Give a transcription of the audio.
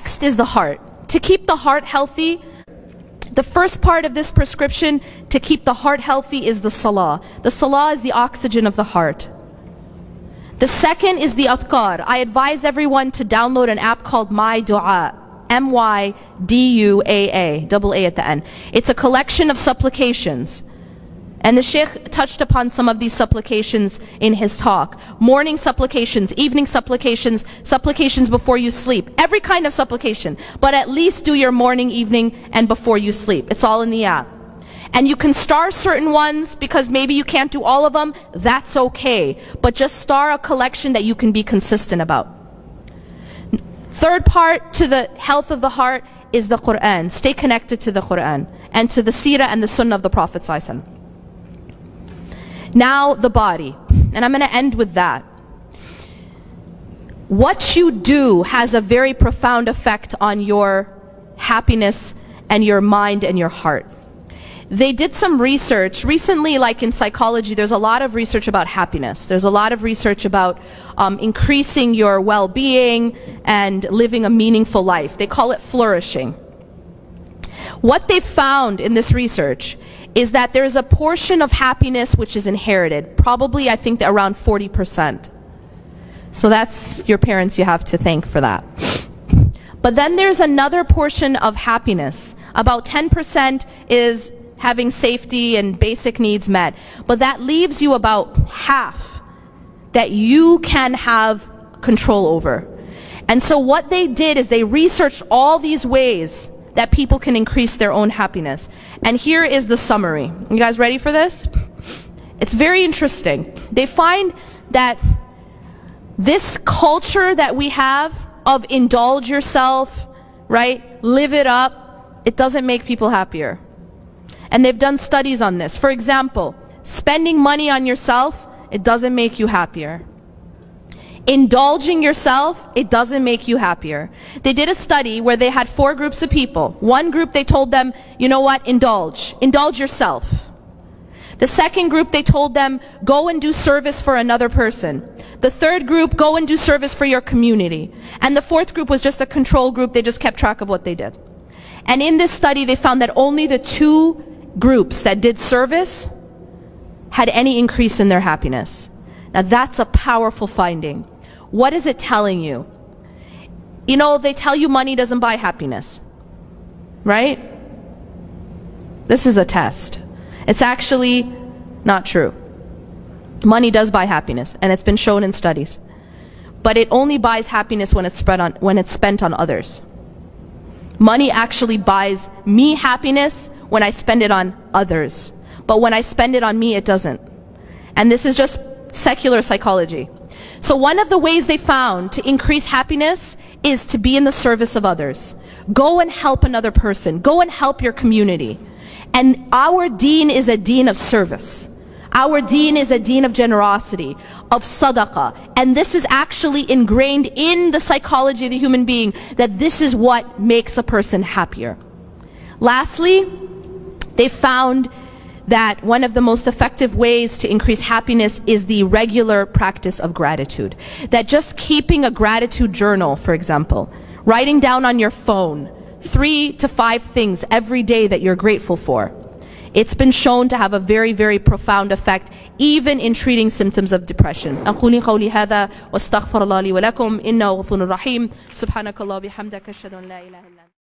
Next is the heart. To keep the heart healthy, the first part of this prescription to keep the heart healthy is the salah. The salah is the oxygen of the heart. The second is the adhkar. I advise everyone to download an app called My Dua. MYDUAA, double A at the end. It's a collection of supplications. And the Shaykh touched upon some of these supplications in his talk. Morning supplications, evening supplications, supplications before you sleep. Every kind of supplication. But at least do your morning, evening, and before you sleep. It's all in the app. And you can star certain ones because maybe you can't do all of them. That's okay. But just star a collection that you can be consistent about. Third part to the health of the heart is the Quran. Stay connected to the Quran and to the seerah and the sunnah of the Prophet ﷺ. Now the body, and I'm going to end with that. What you do has a very profound effect on your happiness and your mind and your heart. They did some research recently, like in psychology, there's a lot of research about happiness. There's a lot of research about increasing your well-being and living a meaningful life. They call it flourishing. What they found in this research is that there is a portion of happiness which is inherited. Probably, I think, around 40%. So that's your parents you have to thank for that. But then there's another portion of happiness. About 10% is having safety and basic needs met. But that leaves you about half that you can have control over. And so what they did is they researched all these ways that people can increase their own happiness. And here is the summary. You guys ready for this? It's very interesting. They find that this culture that we have of indulge yourself, right? Live it up, it doesn't make people happier. And they've done studies on this. For example, spending money on yourself, it doesn't make you happier. Indulging yourself, it doesn't make you happier. They did a study where they had 4 groups of people. One group, they told them, you know what, indulge yourself. The second group, they told them, go and do service for another person. The third group, go and do service for your community. And the fourth group was just a control group. They just kept track of what they did. And in this study, they found that only the 2 groups that did service had any increase in their happiness. Now that's a powerful finding. What is it telling you? You know, they tell you money doesn't buy happiness, right? This is a test. It's actually not true. Money does buy happiness, and it's been shown in studies. But it only buys happiness when it's spent on others. Money actually buys me happiness when I spend it on others. But when I spend it on me, it doesn't. And this is just secular psychology. So one of the ways they found to increase happiness is to be in the service of others. Go and help another person. Go and help your community. And our deen is a deen of service. Our deen is a deen of generosity, of sadaqah. And this is actually ingrained in the psychology of the human being, that this is what makes a person happier. Lastly, they found that one of the most effective ways to increase happiness is the regular practice of gratitude. That just keeping a gratitude journal, for example, writing down on your phone 3 to 5 things every day that you're grateful for. It's been shown to have a very, very profound effect, even in treating symptoms of depression. أقول قولي هذا واستغفر الله لي ولكم إنه غفور رحيم سبحانك الله وبحمدك أشهد أن لا إله إلا أنت